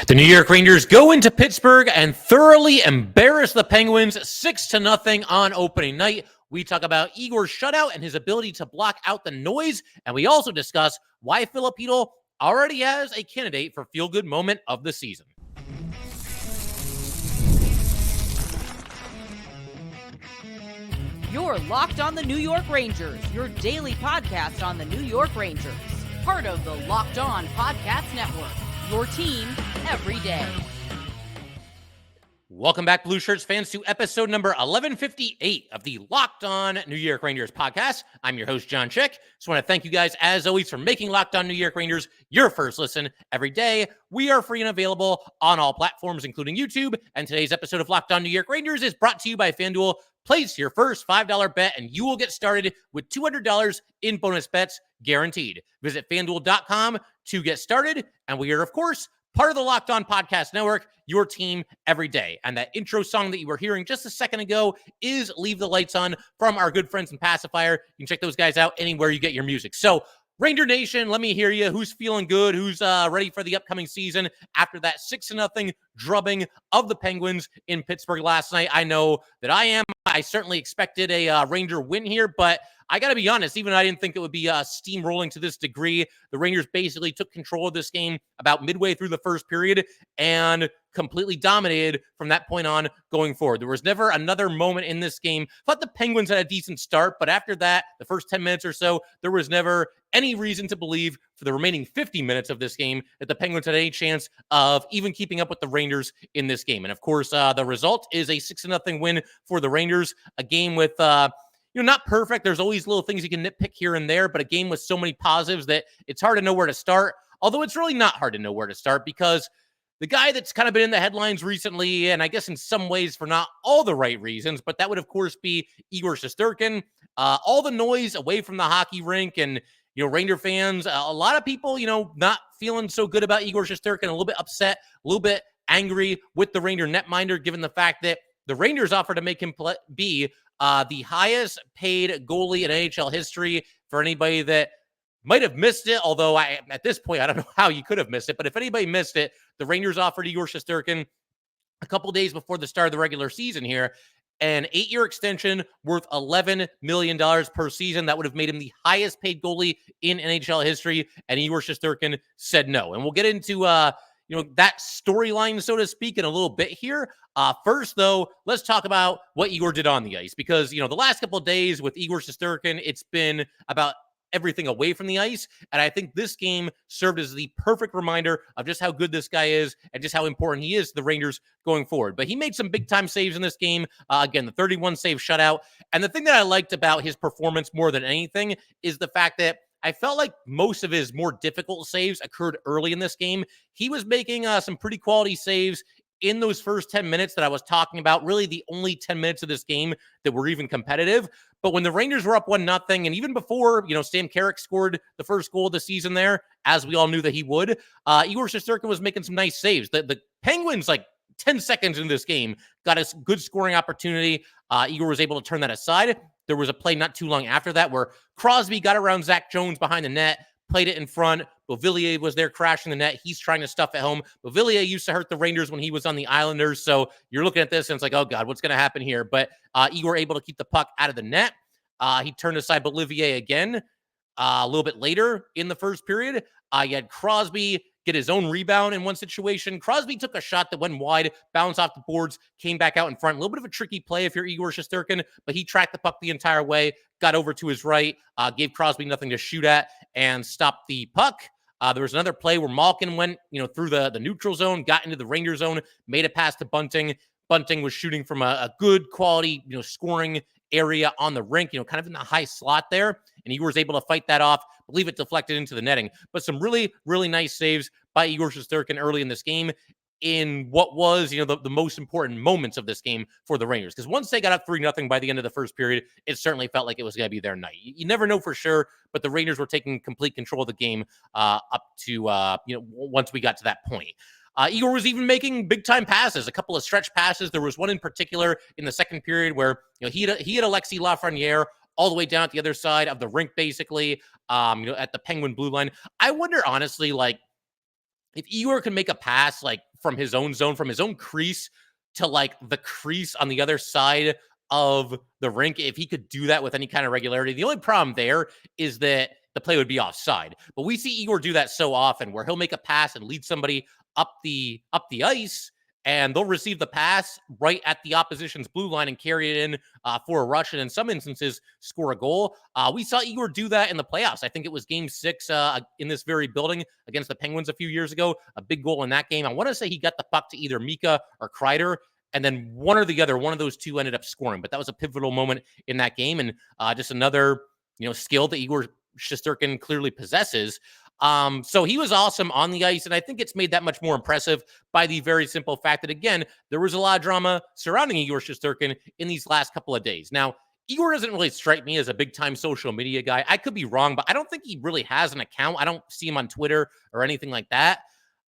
The New York Rangers go into Pittsburgh and thoroughly embarrass the Penguins 6-0 on opening night. We talk about Igor's shutout and his ability to block out the noise, and we also discuss why Filip Chytil already has a candidate for feel-good moment of the season. You're Locked on the New York Rangers, your daily podcast on the New York Rangers. Part of the Locked On Podcast Network, your team every day. Welcome back, Blue Shirts fans, to episode number 1158 of the Locked On New York Rangers podcast. I'm your host, John Chick. Just want to thank you guys, as always, for making Locked On New York Rangers your first listen every day. We are free and available on all platforms, including YouTube. And today's episode of Locked On New York Rangers is brought to you by FanDuel. Place your first $5 bet, and you will get started with $200 in bonus bets guaranteed. Visit FanDuel.com to get started. And we are, of course, part of the Locked On Podcast Network, your team every day. And that intro song that you were hearing just a second ago is Leave the Lights On from our good friends in Passafire. You can check those guys out anywhere you get your music. So, Ranger Nation, let me hear you. Who's feeling good? Who's ready for the upcoming season after that 6-0 drubbing of the Penguins in Pittsburgh last night? I know that I am. I certainly expected a Ranger win here, but I got to be honest, even I didn't think it would be steamrolling to this degree. The Rangers basically took control of this game about midway through the first period and completely dominated from that point on going forward. There was never another moment in this game. I thought the Penguins had a decent start, but after that, the first 10 minutes or so, there was never any reason to believe for the remaining 50 minutes of this game that the Penguins had any chance of even keeping up with the Rangers in this game. And of course, the result is a 6-0 win for the Rangers, a game with not perfect. There's always little things you can nitpick here and there, but a game with so many positives that it's hard to know where to start. Although it's really not hard to know where to start, because the guy that's kind of been in the headlines recently, and I guess in some ways for not all the right reasons, but that would, of course, be Igor Shesterkin. All the noise away from the hockey rink and, Ranger fans, a lot of people, not feeling so good about Igor Shesterkin, a little bit upset, a little bit angry with the Ranger netminder, given the fact that the Rangers offered to make him be the highest paid goalie in NHL history. For anybody that might have missed it, although at this point, I don't know how you could have missed it, but if anybody missed it, the Rangers offered Igor Shesterkin a couple days before the start of the regular season here an 8-year extension worth $11 million per season. That would have made him the highest paid goalie in NHL history, and Igor Shesterkin said no. And we'll get into that storyline, so to speak, in a little bit here. First, though, let's talk about what Igor did on the ice, because, the last couple of days with Igor Shesterkin, it's been about everything away from the ice. And I think this game served as the perfect reminder of just how good this guy is and just how important he is to the Rangers going forward. But he made some big-time saves in this game. Again, the 31-save shutout. And the thing that I liked about his performance more than anything is the fact that I felt like most of his more difficult saves occurred early in this game. He was making some pretty quality saves in those first 10 minutes that I was talking about, really the only 10 minutes of this game that were even competitive. But when the Rangers were up 1-0, and even before, Sam Carrick scored the first goal of the season there, as we all knew that he would, Igor Shesterkin was making some nice saves. The Penguins, 10 seconds into this game, got a good scoring opportunity. Igor was able to turn that aside. There was a play not too long after that where Crosby got around Zach Jones behind the net, played it in front. Beauvillier was there crashing the net. He's trying to stuff it home. Beauvillier used to hurt the Rangers when he was on the Islanders. So you're looking at this and it's like, oh God, what's going to happen here? But Igor able to keep the puck out of the net. He turned aside Beauvillier again a little bit later in the first period. You had Crosby get his own rebound in one situation. Crosby took a shot that went wide, bounced off the boards, came back out in front. A little bit of a tricky play if you're Igor Shesterkin, but he tracked the puck the entire way, got over to his right, gave Crosby nothing to shoot at, and stopped the puck. There was another play where Malkin went, through the neutral zone, got into the Ranger zone, made a pass to Bunting. Bunting was shooting from a good quality, scoring area on the rink, kind of in the high slot there. And Igor was able to fight that off. I believe it deflected into the netting. But some really, really nice saves by Igor Shesterkin early in this game in what was, the most important moments of this game for the Rangers. Because once they got up 3-0 by the end of the first period, it certainly felt like it was going to be their night. You never know for sure, but the Rangers were taking complete control of the game up to, once we got to that point. Igor was even making big-time passes, a couple of stretch passes. There was one in particular in the second period where he had Alexis Lafreniere all the way down at the other side of the rink, basically, at the Penguin blue line. I wonder, honestly, if Igor can make a pass like from his own zone, from his own crease to like the crease on the other side of the rink, if he could do that with any kind of regularity, the only problem there is that the play would be offside. But we see Igor do that so often where he'll make a pass and lead somebody up the ice, and they'll receive the pass right at the opposition's blue line and carry it in for a rush, and in some instances score a goal. We saw Igor do that in the playoffs. I think it was Game 6 in this very building against the Penguins a few years ago. A big goal in that game. I want to say he got the puck to either Mika or Kreider, and then one or the other, one of those two ended up scoring. But that was a pivotal moment in that game, and just another skill that Igor Shesterkin clearly possesses. So he was awesome on the ice, and I think it's made that much more impressive by the very simple fact that, again, there was a lot of drama surrounding Igor Shesterkin in these last couple of days. Now, Igor doesn't really strike me as a big-time social media guy. I could be wrong, but I don't think he really has an account. I don't see him on Twitter or anything like that.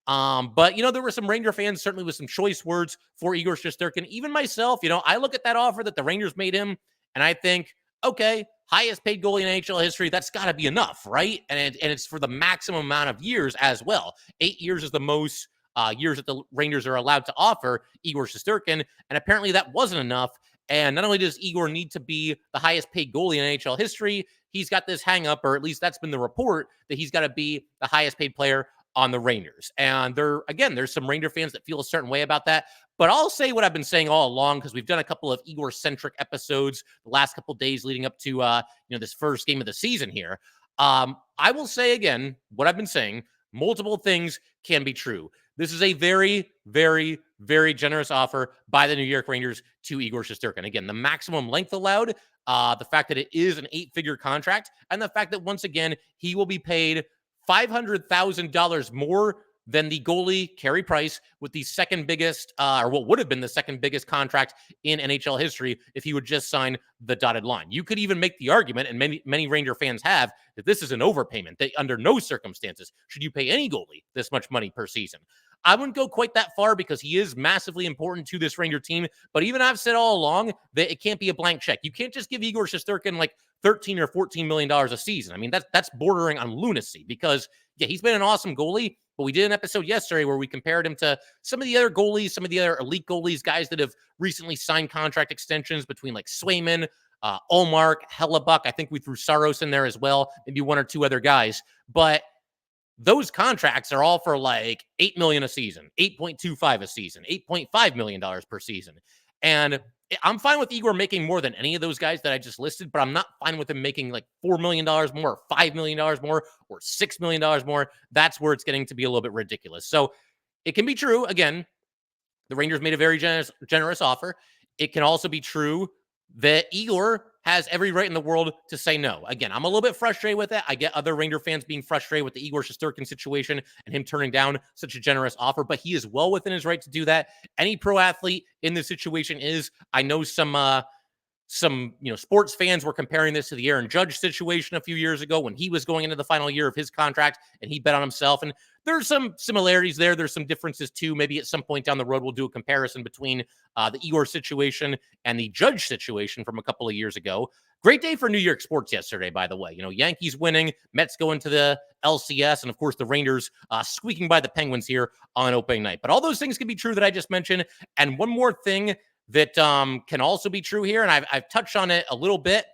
But there were some Ranger fans, certainly with some choice words for Igor Shesterkin. Even myself, I look at that offer that the Rangers made him, and I think, okay, highest paid goalie in NHL history, that's got to be enough, right? And it's for the maximum amount of years as well. 8 years is the most years that the Rangers are allowed to offer Igor Shesterkin, and apparently that wasn't enough. And not only does Igor need to be the highest paid goalie in NHL history, he's got this hang up, or at least that's been the report, that he's got to be the highest paid player on the Rangers. And there's some Ranger fans that feel a certain way about that. But I'll say what I've been saying all along, because we've done a couple of Igor-centric episodes the last couple of days leading up to this first game of the season here. I will say again what I've been saying. Multiple things can be true. This is a very, very, very generous offer by the New York Rangers to Igor Shesterkin. Again, the maximum length allowed, the fact that it is an 8-figure contract, and the fact that once again he will be paid $500,000 more than the goalie Carey Price with the second biggest, or what would have been the second biggest contract in NHL history if he would just sign the dotted line. You could even make the argument, and many Ranger fans have, that this is an overpayment, that under no circumstances should you pay any goalie this much money per season. I wouldn't go quite that far because he is massively important to this Ranger team, but even I've said all along that it can't be a blank check. You can't just give Igor Shesterkin like $13 or $14 million a season. I mean, that's bordering on lunacy because, yeah, he's been an awesome goalie, but we did an episode yesterday where we compared him to some of the other goalies, some of the other elite goalies, guys that have recently signed contract extensions between like Swayman, Ullmark, Hellebuck. I think we threw Saros in there as well, maybe one or two other guys. But those contracts are all for like $8 million a season, 8.25 a season, $8.5 million per season. And I'm fine with Igor making more than any of those guys that I just listed, but I'm not fine with him making like $4 million more, $5 million more, or $6 million more. That's where it's getting to be a little bit ridiculous. So it can be true. Again, the Rangers made a very generous offer. It can also be true that Igor has every right in the world to say no. Again, I'm a little bit frustrated with it. I get other Ranger fans being frustrated with the Igor Shesterkin situation and him turning down such a generous offer, but he is well within his right to do that. Any pro athlete in this situation is. I know some sports fans were comparing this to the Aaron Judge situation a few years ago when he was going into the final year of his contract and he bet on himself. And there's some similarities there. There's some differences too. Maybe at some point down the road, we'll do a comparison between the Igor situation and the Judge situation from a couple of years ago. Great day for New York sports yesterday, by the way. Yankees winning, Mets going to the LCS, and of course the Rangers squeaking by the Penguins here on opening night. But all those things can be true that I just mentioned. And one more thing that can also be true here, and I've touched on it a little bit.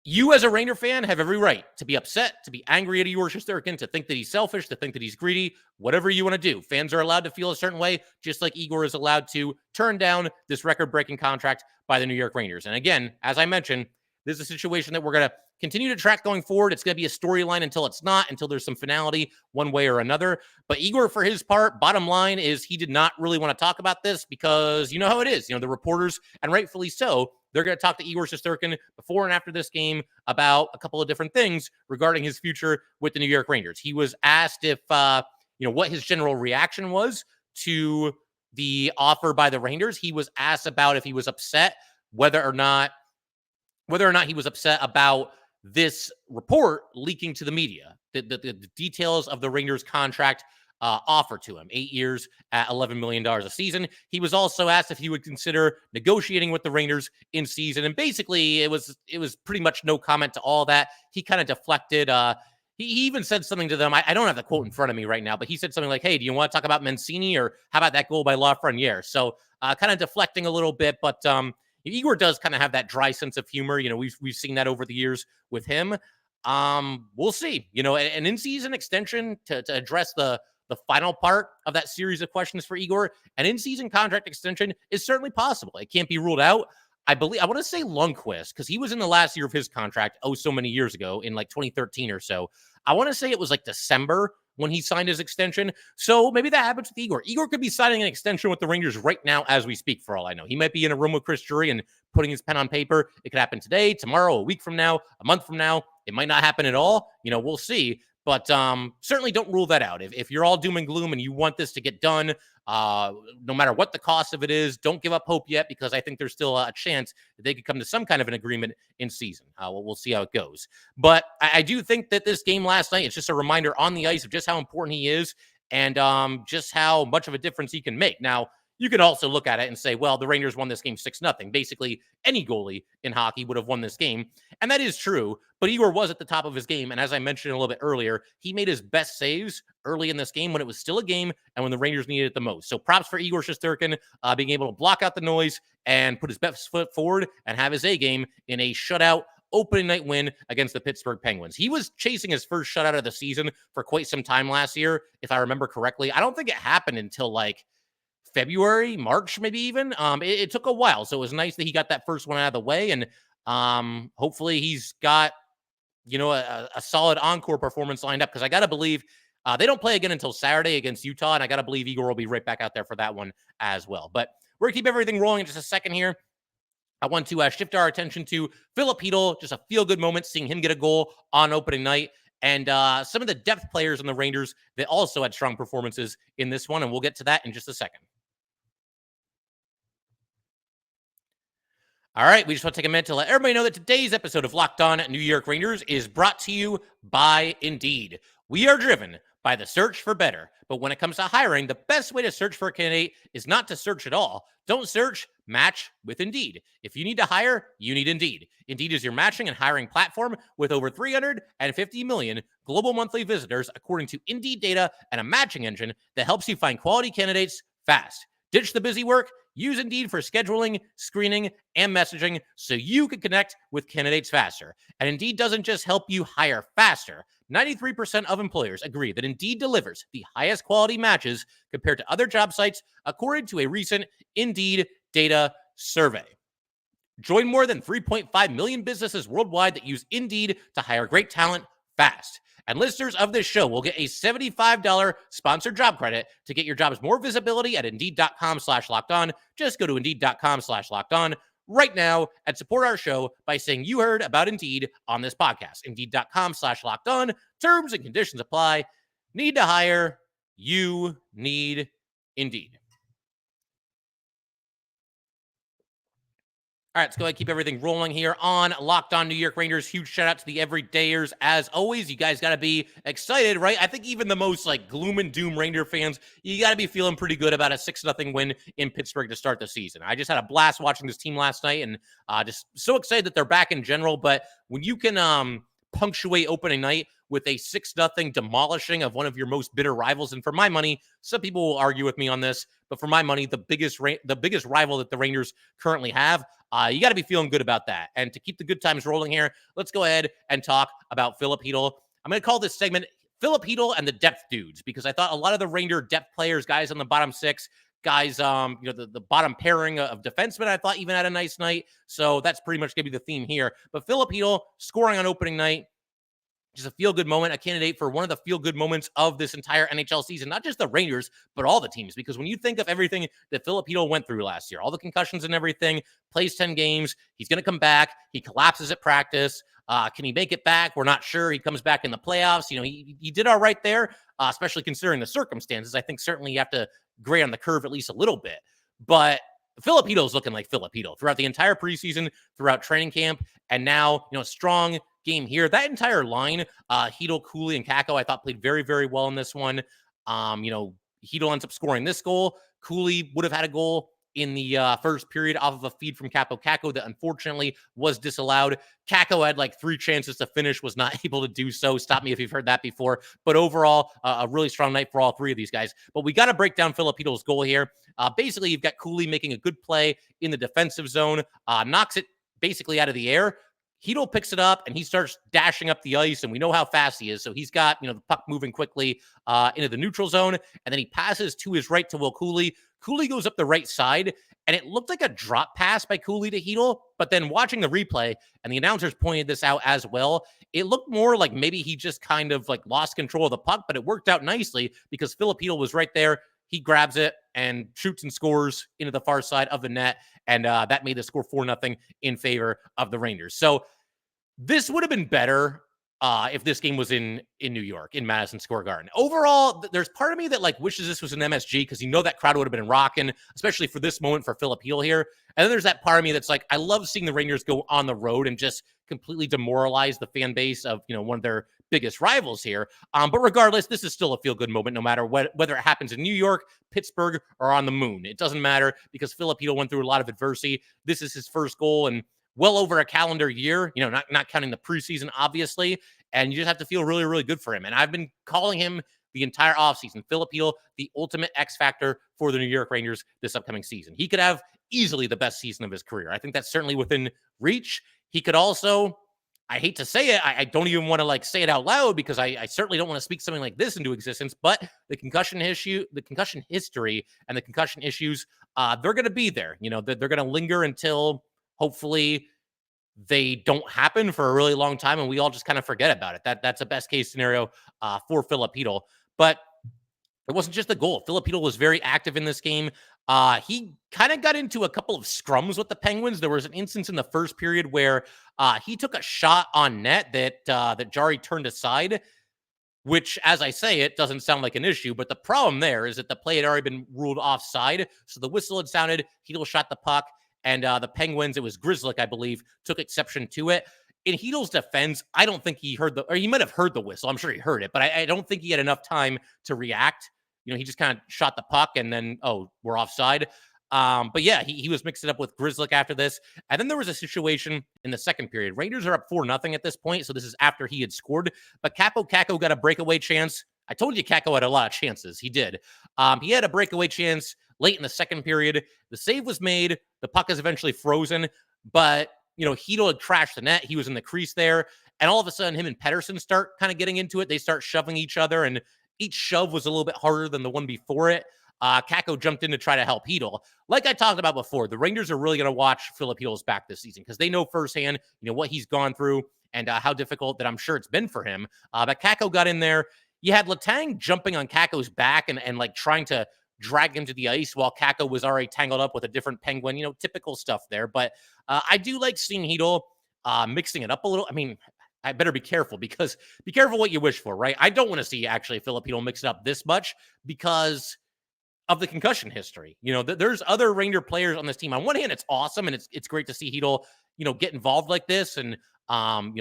You as a Ranger fan have every right to be upset, to be angry at Igor Shesterkin, to think that he's selfish, to think that he's greedy, whatever you want to do. Fans are allowed to feel a certain way, just like Igor is allowed to turn down this record-breaking contract by the New York Rangers. And again, as I mentioned, this is a situation that we're going to continue to track going forward. It's going to be a storyline until it's not, until there's some finality one way or another. But Igor, for his part, bottom line is he did not really want to talk about this because you know how it is. The reporters, and rightfully so, they're going to talk to Igor Shesterkin before and after this game about a couple of different things regarding his future with the New York Rangers. He was asked if, what his general reaction was to the offer by the Rangers. He was asked about if he was upset, whether or not he was upset about this report leaking to the media, the details of the Rangers contract offer to him, 8 years at $11 million a season. He was also asked if he would consider negotiating with the Rangers in season. And basically it was pretty much no comment to all that. He kind of deflected. He even said something to them. I don't have the quote in front of me right now, but he said something like, hey, do you want to talk about Mancini, or how about that goal by Lafreniere? So kind of deflecting a little bit, but Igor does kind of have that dry sense of humor. We've seen that over the years with him. We'll see. An in-season extension to address the final part of that series of questions for Igor. An in-season contract extension is certainly possible. It can't be ruled out. I want to say Lundqvist, because he was in the last year of his contract so many years ago, in like 2013 or so. I want to say it was like December when he signed his extension. So maybe that happens with Igor. Igor could be signing an extension with the Rangers right now as we speak, for all I know. He might be in a room with Chris Drury and putting his pen on paper. It could happen today, tomorrow, a week from now, a month from now. It might not happen at all. We'll see. But certainly don't rule that out. If you're all doom and gloom and you want this to get done, no matter what the cost of it is, don't give up hope yet, because I think there's still a chance that they could come to some kind of an agreement in season. We'll see how it goes. But I do think that this game last night is just a reminder on the ice of just how important he is, and just how much of a difference he can make. Now, you can also look at it and say, well, the Rangers won this game 6-0. Basically, any goalie in hockey would have won this game. And that is true, but Igor was at the top of his game. And as I mentioned a little bit earlier, he made his best saves early in this game when it was still a game and when the Rangers needed it the most. So props for Igor Shesterkin being able to block out the noise and put his best foot forward and have his A game in a shutout opening night win against the Pittsburgh Penguins. He was chasing his first shutout of the season for quite some time last year, if I remember correctly. I don't think it happened until like February, March, maybe even. It took a while, so it was nice that he got that first one out of the way, and hopefully he's got a solid encore performance lined up, because I got to believe they don't play again until Saturday against Utah, and I got to believe Igor will be right back out there for that one as well. But we're going to keep everything rolling in just a second here. I want to shift our attention to Filip Chytil, just a feel-good moment, seeing him get a goal on opening night. And some of the depth players in the Rangers that also had strong performances in this one, and we'll get to that in just a second. All right, we just want to take a minute to let everybody know that today's episode of Locked On New York Rangers is brought to you by Indeed. We are driven by the search for better, but when it comes to hiring, the best way to search for a candidate is not to search at all. Don't search, match with Indeed. If you need to hire, you need Indeed. Indeed is your matching and hiring platform with over 350 million global monthly visitors, according to Indeed data, and a matching engine that helps you find quality candidates fast. Ditch the busy work. Use Indeed for scheduling, screening, and messaging so you can connect with candidates faster. And Indeed doesn't just help you hire faster. 93% of employers agree that Indeed delivers the highest quality matches compared to other job sites, according to a recent Indeed data survey. Join more than 3.5 million businesses worldwide that use Indeed to hire great talent fast. And listeners of this show will get a $75 sponsored job credit to get your jobs more visibility at Indeed.com/lockedon. Just go to Indeed.com/lockedon right now and support our show by saying you heard about Indeed on this podcast. Indeed.com/lockedon. Terms and conditions apply. Need to hire? You need Indeed. All right, let's go ahead and keep everything rolling here on Locked On New York Rangers. Huge shout out to the everydayers. As always, you guys got to be excited, right? I think even the most gloom and doom Ranger fans, you got to be feeling pretty good about a 6-0 win in Pittsburgh to start the season. I just had a blast watching this team last night, and just so excited that they're back in general. But when you can punctuate opening night with a 6-0 demolishing of one of your most bitter rivals, and for my money, some people will argue with me on this, but for my money, the biggest rival that the Rangers currently have, you got to be feeling good about that. And to keep the good times rolling here, let's go ahead and talk about Filip Chytil. I'm going to call this segment Filip Chytil and the Depth Dudes, because I thought a lot of the Ranger depth players, guys on the bottom six, guys, the bottom pairing of defensemen, I thought even had a nice night. So that's pretty much going to be the theme here. But Filip Chytil scoring on opening night, just a feel-good moment, a candidate for one of the feel-good moments of this entire NHL season, not just the Rangers, but all the teams. Because when you think of everything that Filip Chytil went through last year, all the concussions and everything, plays 10 games, he's going to come back, he collapses at practice. Can he make it back? We're not sure. He comes back in the playoffs. He did all right there, especially considering the circumstances. I think certainly you have to grade on the curve at least a little bit. But Filip Chytil is looking like Filip Chytil throughout the entire preseason, throughout training camp, and now, strong game here. That entire line, Chytil, Cooley, and Kakko, I thought played very, very well in this one. Chytil ends up scoring this goal. Cooley would have had a goal in the first period off of a feed from Kaapo Kakko that unfortunately was disallowed. Kakko had like 3 chances to finish, was not able to do so. Stop me if you've heard that before. But overall, a really strong night for all 3 of these guys. But we got to break down Filip Chytil's goal here. Basically, you've got Cooley making a good play in the defensive zone, knocks it basically out of the air. Chytil picks it up and he starts dashing up the ice, and we know how fast he is. So he's got, the puck moving quickly into the neutral zone, and then he passes to his right to Will Cooley. Cooley goes up the right side, and it looked like a drop pass by Cooley to Chytil, but then watching the replay, and the announcers pointed this out as well, it looked more like maybe he just kind of like lost control of the puck, but it worked out nicely because Filip Chytil was right there. He grabs it and shoots and scores into the far side of the net, and that made the score 4-0 in favor of the Rangers. So this would have been better if this game was in New York, in Madison Square Garden. Overall, there's part of me that like wishes this was an MSG because that crowd would have been rocking, especially for this moment for Filip Chytil here. And then there's that part of me that's like, I love seeing the Rangers go on the road and just completely demoralize the fan base of, one of their biggest rivals here. But regardless, this is still a feel-good moment no matter whether it happens in New York, Pittsburgh, or on the moon. It doesn't matter because Filip Chytil went through a lot of adversity. This is his first goal in well over a calendar year, not counting the preseason, obviously. And you just have to feel really, really good for him. And I've been calling him the entire offseason, Filip Chytil, the ultimate X factor for the New York Rangers this upcoming season. He could have easily the best season of his career. I think that's certainly within reach. He could also, I hate to say it, I don't even want to like say it out loud because I certainly don't want to speak something like this into existence, but the concussion issue, the concussion history and the concussion issues, they're going to be there. They're going to linger until hopefully they don't happen for a really long time and we all just kind of forget about it. That's a best case scenario for Filip Chytil. But it wasn't just the goal. Filip Chytil was very active in this game. He kind of got into a couple of scrums with the Penguins. There was an instance in the first period where he took a shot on net that Jari turned aside, which, as I say, it doesn't sound like an issue. But the problem there is that the play had already been ruled offside. So the whistle had sounded. Chytil shot the puck. And the Penguins, it was Grzelcyk, I believe, took exception to it. In Chytil's defense, I don't think he heard or he might have heard the whistle. I'm sure he heard it, but I don't think he had enough time to react. He just kind of shot the puck and then, we're offside. But yeah, he was mixing up with Grzelcyk after this. And then there was a situation in the second period. Rangers are up 4-0 at this point. So this is after he had scored. But Kaapo Kakko got a breakaway chance. I told you Kakko had a lot of chances. He did. He had a breakaway chance late in the second period. The save was made. The puck is eventually frozen. But, Chytil had crashed the net. He was in the crease there. And all of a sudden, him and Pettersson start kind of getting into it. They start shoving each other. And each shove was a little bit harder than the one before it. Kakko jumped in to try to help Chytil. Like I talked about before, the Rangers are really going to watch Filip Chytil's back this season because they know firsthand, what he's gone through and how difficult that I'm sure it's been for him. But Kakko got in there. You had Letang jumping on Kakko's back and like trying to drag him to the ice while Kakko was already tangled up with a different Penguin, typical stuff there. But I do like seeing Chytil mixing it up a little. I mean, I better be careful because be careful what you wish for, right? I don't want to see actually Filip Chytil mix it up this much because of the concussion history. There's other Ranger players on this team. On one hand, it's awesome and it's great to see Chytil, get involved like this and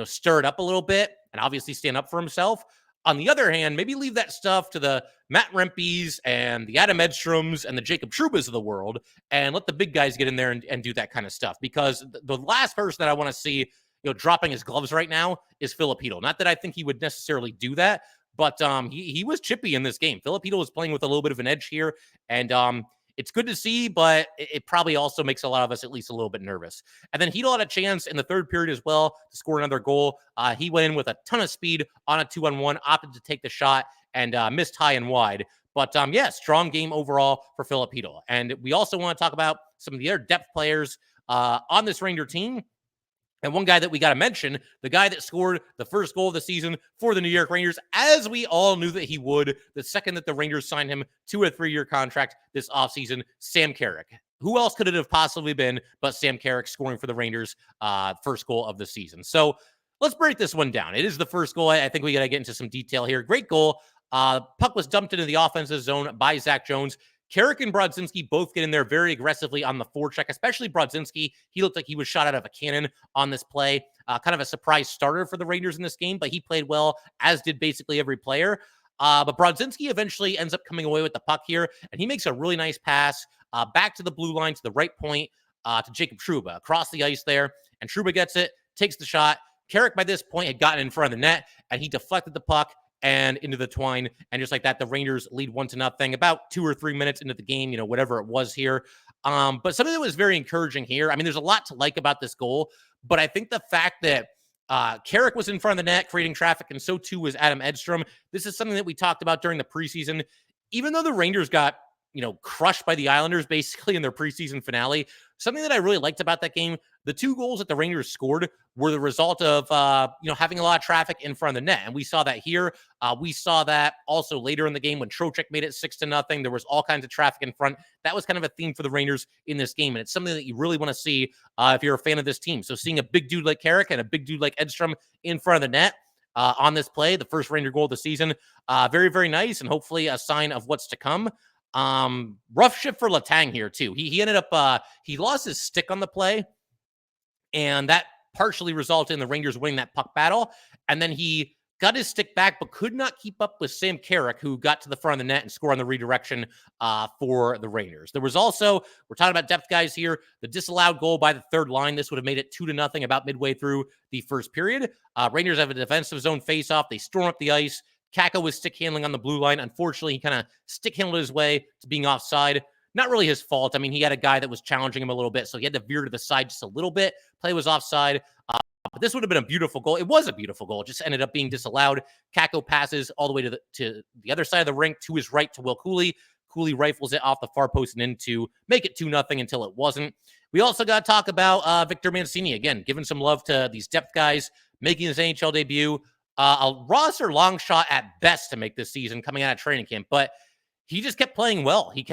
stir it up a little bit and obviously stand up for himself. On the other hand, maybe leave that stuff to the Matt Rempe's and the Adam Edstroms and the Jacob Trubas of the world and let the big guys get in there and do that kind of stuff. Because the last person that I want to see, dropping his gloves right now is Filip Chytil. Not that I think he would necessarily do that, but he was chippy in this game. Filip Chytil was playing with a little bit of an edge here, and it's good to see, but it probably also makes a lot of us at least a little bit nervous. And then Chytil had a chance in the third period as well to score another goal. He went in with a ton of speed on a 2-on-1, opted to take the shot, and missed high and wide. But yeah, strong game overall for Filip Chytil. And we also want to talk about some of the other depth players on this Ranger team. And one guy that we got to mention, the guy that scored the first goal of the season for the New York Rangers, as we all knew that he would, the second that the Rangers signed him to a 3-year contract this offseason, Sam Carrick. Who else could it have possibly been but Sam Carrick scoring for the Rangers' first goal of the season? So let's break this one down. It is the first goal. I think we got to get into some detail here. Great goal. Puck was dumped into the offensive zone by Zach Jones. Carrick and Brodzinski both get in there very aggressively on the forecheck, especially Brodzinski. He looked like he was shot out of a cannon on this play. Kind of a surprise starter for the Rangers in this game, but he played well, as did basically every player. But Brodzinski eventually ends up coming away with the puck here, and he makes a really nice pass back to the blue line, to the right point, to Jacob Trouba, across the ice there. And Trouba gets it, takes the shot. Carrick, by this point, had gotten in front of the net, and he deflected the puck and into the twine. And just like that, the Rangers lead 1-0 about 2 or 3 minutes into the game, whatever it was here. But something that was very encouraging here, I mean, there's a lot to like about this goal, but I think the fact that Carrick was in front of the net creating traffic, and so too was Adam Edstrom. This is something that we talked about during the preseason. Even though the Rangers got, crushed by the Islanders basically in their preseason finale, something that I really liked about that game, the 2 goals that the Rangers scored were the result of, having a lot of traffic in front of the net. And we saw that here. We saw that also later in the game when Trocheck made it 6-0. There was all kinds of traffic in front. That was kind of a theme for the Rangers in this game. And it's something that you really want to see if you're a fan of this team. So seeing a big dude like Carrick and a big dude like Edstrom in front of the net on this play, the first Ranger goal of the season, very, very nice, and hopefully a sign of what's to come. Rough shift for Letang here too. He ended up he lost his stick on the play, and that partially resulted in the Rangers winning that puck battle. And then he got his stick back, but could not keep up with Sam Carrick, who got to the front of the net and scored on the redirection for the Rangers. There was also, we're talking about depth guys here, the disallowed goal by the third line. This would have made it 2-0 about midway through the first period. Rangers have a defensive zone face-off. They storm up the ice. Kakko was stick handling on the blue line. Unfortunately, he kind of stick handled his way to being offside. Not really his fault. I mean, he had a guy that was challenging him a little bit, so he had to veer to the side just a little bit. Play was offside. But this would have been a beautiful goal. It was a beautiful goal. It just ended up being disallowed. Kakko passes all the way to the other side of the rink to his right to Will Cooley. Cooley rifles it off the far post and in to make it 2-0 until it wasn't. We also got to talk about Victor Mancini. Again, giving some love to these depth guys, making his NHL debut. A roster long shot at best to make this season coming out of training camp, but he just kept playing well. He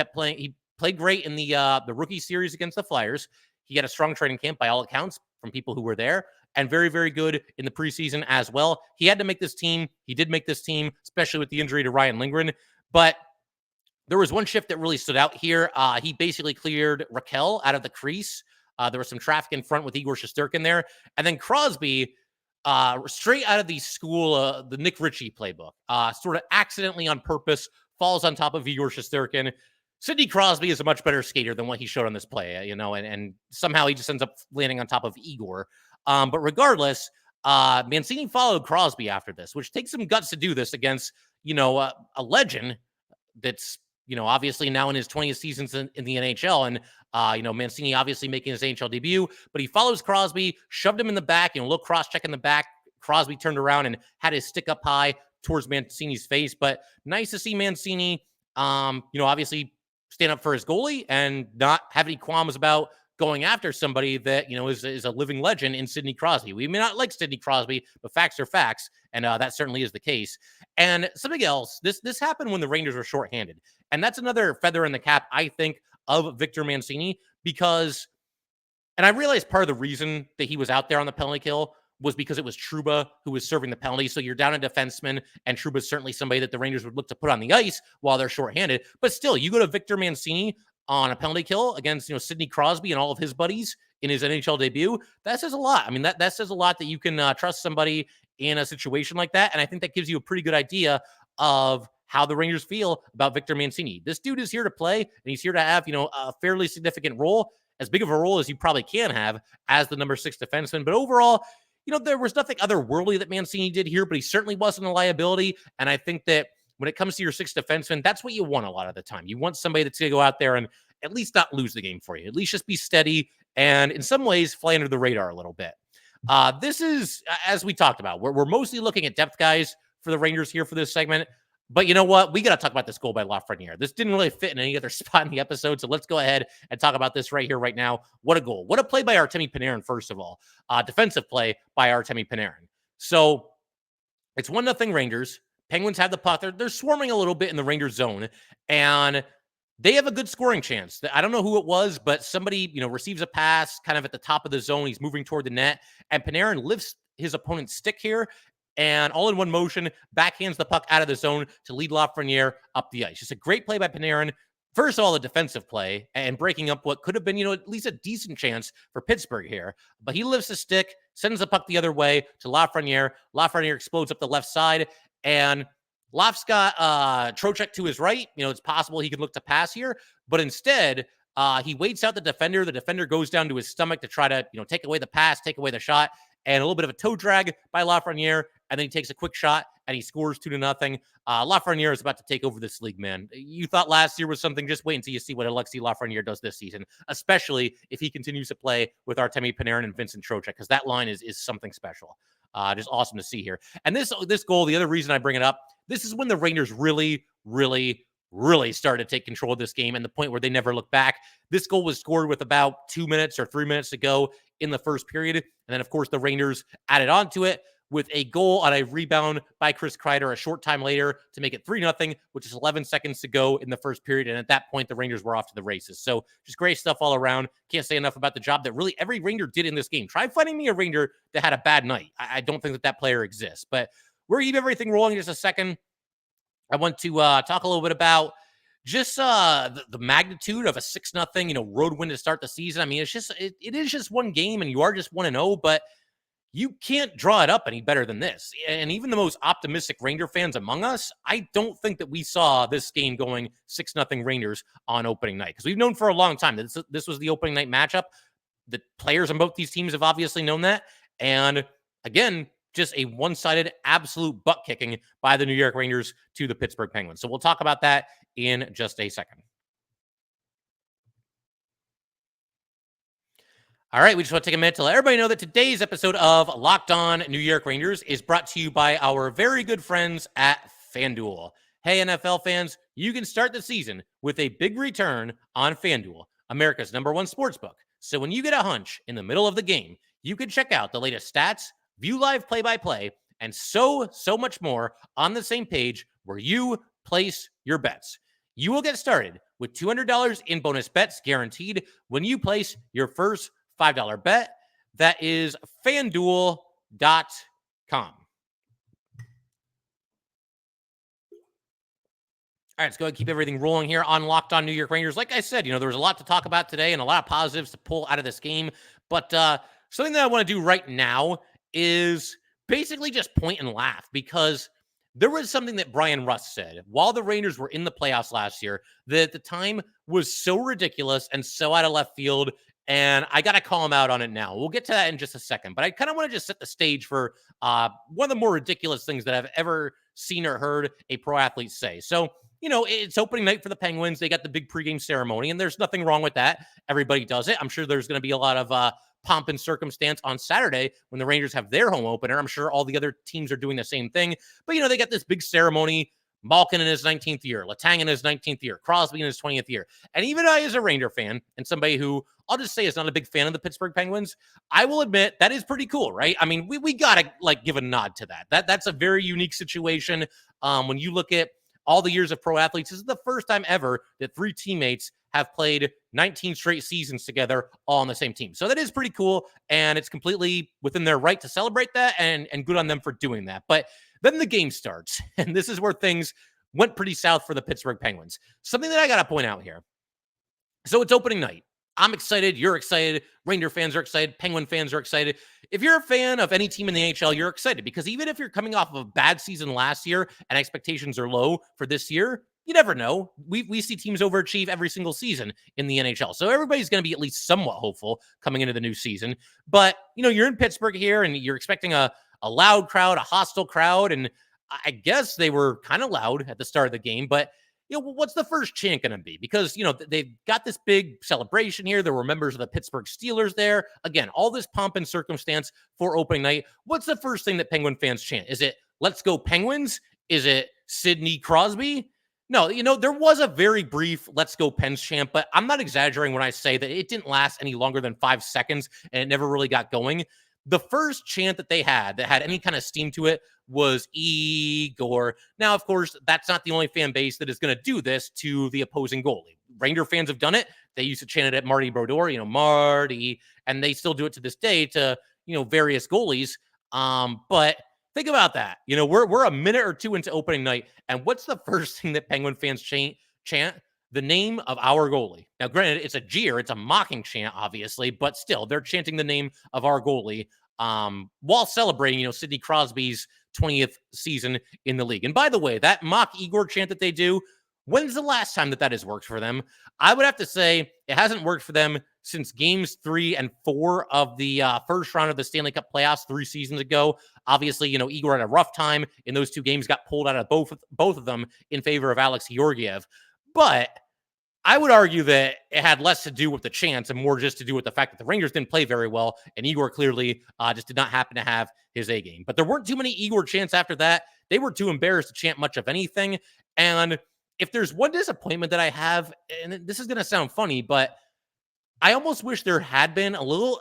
played great in the rookie series against the Flyers. He had a strong training camp by all accounts from people who were there, and very, very good in the preseason as well. He had to make this team. He did make this team, especially with the injury to Ryan Lindgren. But there was one shift that really stood out here. He basically cleared Raquel out of the crease. There was some traffic in front with Igor Shesterkin there. And then Crosby, straight out of the school, the Nick Ritchie playbook, sort of accidentally on purpose, falls on top of Igor Shesterkin. Sidney Crosby is a much better skater than what he showed on this play, and somehow he just ends up landing on top of Igor. But regardless, Mancini followed Crosby after this, which takes some guts to do this against, a legend that's, obviously now in his 20th seasons in the NHL. And, Mancini obviously making his NHL debut, but he follows Crosby, shoved him in the back, a little cross check in the back. Crosby turned around and had his stick up high towards Mancini's face. But nice to see Mancini, obviously stand up for his goalie and not have any qualms about going after somebody that, is a living legend in Sidney Crosby. We may not like Sidney Crosby, but facts are facts, and that certainly is the case. And something else, this happened when the Rangers were shorthanded, and that's another feather in the cap, I think, of Victor Mancini, because, and I realized part of the reason that he was out there on the penalty kill was because it was Trouba who was serving the penalty. So you're down a defenseman, and Trouba's certainly somebody that the Rangers would look to put on the ice while they're shorthanded. But still, you go to Victor Mancini on a penalty kill against, Sidney Crosby and all of his buddies in his NHL debut. That says a lot. I mean, that says a lot that you can trust somebody in a situation like that. And I think that gives you a pretty good idea of how the Rangers feel about Victor Mancini. This dude is here to play, and he's here to have, a fairly significant role, as big of a role as you probably can have as the number 6 defenseman. But overall, there was nothing otherworldly that Mancini did here, but he certainly wasn't a liability. And I think that when it comes to your 6th defenseman, that's what you want a lot of the time. You want somebody that's going to go out there and at least not lose the game for you, at least just be steady and in some ways fly under the radar a little bit. This is, as we talked about, we're mostly looking at depth guys for the Rangers here for this segment. But you know what? We got to talk about this goal by Lafreniere. This didn't really fit in any other spot in the episode, so let's go ahead and talk about this right here, right now. What a goal. What a play by Artemi Panarin, first of all. Defensive play by Artemi Panarin. So it's 1-0 Rangers. Penguins have the puck. They're swarming a little bit in the Rangers zone, and they have a good scoring chance. I don't know who it was, but somebody, receives a pass kind of at the top of the zone. He's moving toward the net, and Panarin lifts his opponent's stick here, and all in one motion, backhands the puck out of the zone to lead Lafreniere up the ice. Just a great play by Panarin. First of all, the defensive play and breaking up what could have been, at least a decent chance for Pittsburgh here. But he lifts the stick, sends the puck the other way to Lafreniere. Lafreniere explodes up the left side, and Laf's got Trocheck to his right. It's possible he could look to pass here, but instead, He waits out the defender. The defender goes down to his stomach to try to, take away the pass, take away the shot, and a little bit of a toe drag by Lafreniere. And then he takes a quick shot and he scores 2-0. Lafreniere is about to take over this league, man. You thought last year was something. Just wait until you see what Alexis Lafreniere does this season, especially if he continues to play with Artemi Panarin and Vincent Trocheck, because that line is something special. Just awesome to see here. And this goal, the other reason I bring it up, this is when the Rangers really, really, really started to take control of this game, and the point where they never look back. This goal was scored with about 2 minutes or 3 minutes to go in the first period. And then, of course, the Rangers added on to it with a goal on a rebound by Chris Kreider a short time later to make it 3-0, which is 11 seconds to go in the first period. And at that point, the Rangers were off to the races. So just great stuff all around. Can't say enough about the job that really every Ranger did in this game. Try finding me a Ranger that had a bad night. I don't think that player exists. But we're going to keep everything rolling in just a second. I want to talk a little bit about just the magnitude of a 6-0, road win to start the season. I mean, it is just one game, and you are just 1-0, but you can't draw it up any better than this. And even the most optimistic Ranger fans among us, I don't think that we saw this game going 6-0 Rangers on opening night, because we've known for a long time that this was the opening night matchup. The players on both these teams have obviously known that. And again, just a one-sided absolute butt kicking by the New York Rangers to the Pittsburgh Penguins. So we'll talk about that in just a second. All right, we just want to take a minute to let everybody know that today's episode of Locked On New York Rangers is brought to you by our very good friends at FanDuel. Hey, NFL fans, you can start the season with a big return on FanDuel, America's #1 sportsbook. So when you get a hunch in the middle of the game, you can check out the latest stats, view live play-by-play, and so much more on the same page where you place your bets. You will get started with $200 in bonus bets guaranteed when you place your first $5 bet. That is FanDuel.com. All right, let's go ahead and keep everything rolling here on Locked On New York Rangers. Like I said, there was a lot to talk about today and a lot of positives to pull out of this game. But something that I want to do right now is basically just point and laugh, because there was something that Brian Rust said while the Rangers were in the playoffs last year that at the time was so ridiculous and so out of left field. And I got to call him out on it now. We'll get to that in just a second. But I kind of want to just set the stage for one of the more ridiculous things that I've ever seen or heard a pro athlete say. So, it's opening night for the Penguins. They got the big pregame ceremony, and there's nothing wrong with that. Everybody does it. I'm sure there's going to be a lot of pomp and circumstance on Saturday when the Rangers have their home opener. I'm sure all the other teams are doing the same thing. But, they got this big ceremony. Malkin in his 19th year, Letang in his 19th year, Crosby in his 20th year. And even I, as a Ranger fan and somebody who I'll just say is not a big fan of the Pittsburgh Penguins, I will admit that is pretty cool, right? I mean, we got to give a nod to that. That's a very unique situation. When you look at all the years of pro athletes, this is the first time ever that 3 teammates have played 19 straight seasons together all on the same team. So that is pretty cool, and it's completely within their right to celebrate that, and good on them for doing that. But then the game starts, and this is where things went pretty south for the Pittsburgh Penguins. Something that I got to point out here. So it's opening night. I'm excited. You're excited. Ranger fans are excited. Penguin fans are excited. If you're a fan of any team in the NHL, you're excited, because even if you're coming off of a bad season last year and expectations are low for this year, you never know. We see teams overachieve every single season in the NHL. So everybody's going to be at least somewhat hopeful coming into the new season. But, you're in Pittsburgh here, and you're expecting a loud crowd, a hostile crowd. And I guess they were kind of loud at the start of the game, but what's the first chant going to be? Because, they've got this big celebration here. There were members of the Pittsburgh Steelers there. Again, all this pomp and circumstance for opening night. What's the first thing that Penguin fans chant? Is it "Let's go Penguins"? Is it Sidney Crosby? No, there was a very brief "Let's go Pens" chant, but I'm not exaggerating when I say that it didn't last any longer than 5 seconds, and it never really got going. The first chant that they had that had any kind of steam to it was Igor. Now, of course, that's not the only fan base that is going to do this to the opposing goalie. Ranger fans have done it. They used to chant it at Marty Brodeur, Marty, and they still do it to this day to, various goalies. But think about that. We're a minute or two into opening night, and what's the first thing that Penguin fans chant? The name of our goalie. Now, granted, it's a jeer, it's a mocking chant, obviously, but still, they're chanting the name of our goalie while celebrating, Sidney Crosby's 20th season in the league. And by the way, that mock Igor chant that they do, When's the last time that has worked for them? I would have to say it hasn't worked for them since games 3 and 4 of the first round of the Stanley Cup playoffs 3 seasons ago. Obviously, Igor had a rough time in those 2 games, got pulled out of both of them in favor of Alex Georgiev. But I would argue that it had less to do with the chance and more just to do with the fact that the Rangers didn't play very well, and Igor clearly just did not happen to have his A game. But there weren't too many Igor chants after that. They were too embarrassed to chant much of anything. And if there's one disappointment that I have, and this is going to sound funny, but I almost wish there had been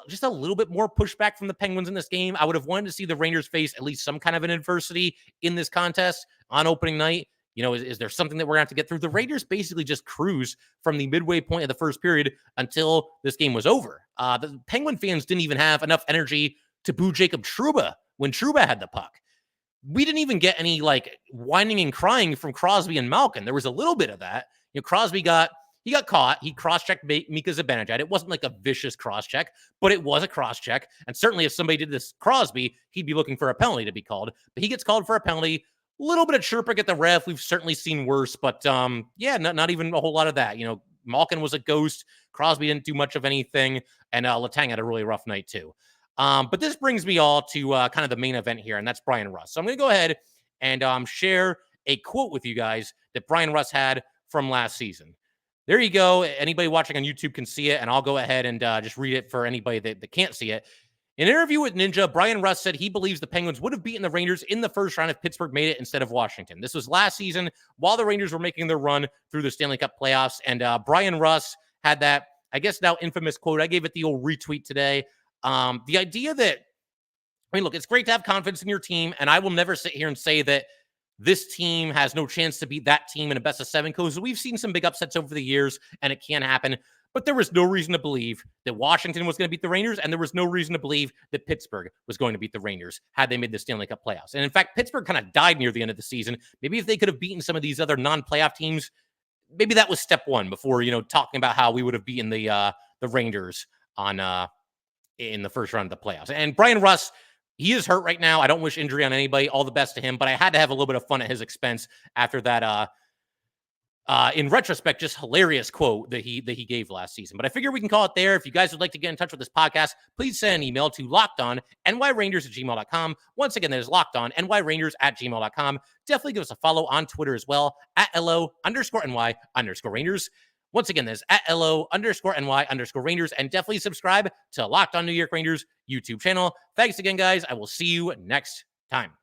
just a little bit more pushback from the Penguins in this game. I would have wanted to see the Rangers face at least some kind of an adversity in this contest on opening night. Is there something that we're going to have to get through? The Rangers basically just cruise from the midway point of the first period until this game was over. The Penguin fans didn't even have enough energy to boo Jacob Trouba when Trouba had the puck. We didn't even get any whining and crying from Crosby and Malkin. There was a little bit of that. Crosby got caught. He cross-checked Mika Zibanejad. It wasn't like a vicious cross-check, but it was a cross-check. And certainly if somebody did this Crosby, he'd be looking for a penalty to be called. But he gets called for a penalty. A little bit of chirping at the ref. We've certainly seen worse, but not even a whole lot of that. Malkin was a ghost. Crosby didn't do much of anything. And Letang had a really rough night too. But this brings me all to kind of the main event here, and that's Brian Rust. So I'm going to go ahead and share a quote with you guys that Brian Rust had from last season. There you go. Anybody watching on YouTube can see it, and I'll go ahead and just read it for anybody that can't see it. In an interview with Ninja, Brian Rust said he believes the Penguins would have beaten the Rangers in the first round if Pittsburgh made it instead of Washington. This was last season while the Rangers were making their run through the Stanley Cup playoffs, and Brian Rust had that, I guess, now infamous quote. I gave it the old retweet today. The idea that, look, it's great to have confidence in your team, and I will never sit here and say that this team has no chance to beat that team in a best-of-7, because we've seen some big upsets over the years, and it can happen. But there was no reason to believe that Washington was going to beat the Rangers, and there was no reason to believe that Pittsburgh was going to beat the Rangers had they made the Stanley Cup playoffs. And in fact, Pittsburgh kind of died near the end of the season. Maybe if they could have beaten some of these other non-playoff teams, maybe that was step one before, talking about how we would have beaten the Rangers in the first round of the playoffs. And Brian Rust, he is hurt right now. I don't wish injury on anybody. All the best to him, but I had to have a little bit of fun at his expense after that, in retrospect, just hilarious quote that he gave last season. But I figure we can call it there. If you guys would like to get in touch with this podcast, please send an email to lockedonnyrangers@gmail.com. Once again, that is lockedonnyrangers@gmail.com. Definitely give us a follow on Twitter as well, @LO_NY_Rangers. Once again, there's @LO_NY_Rangers, and definitely subscribe to Locked On New York Rangers YouTube channel. Thanks again, guys. I will see you next time.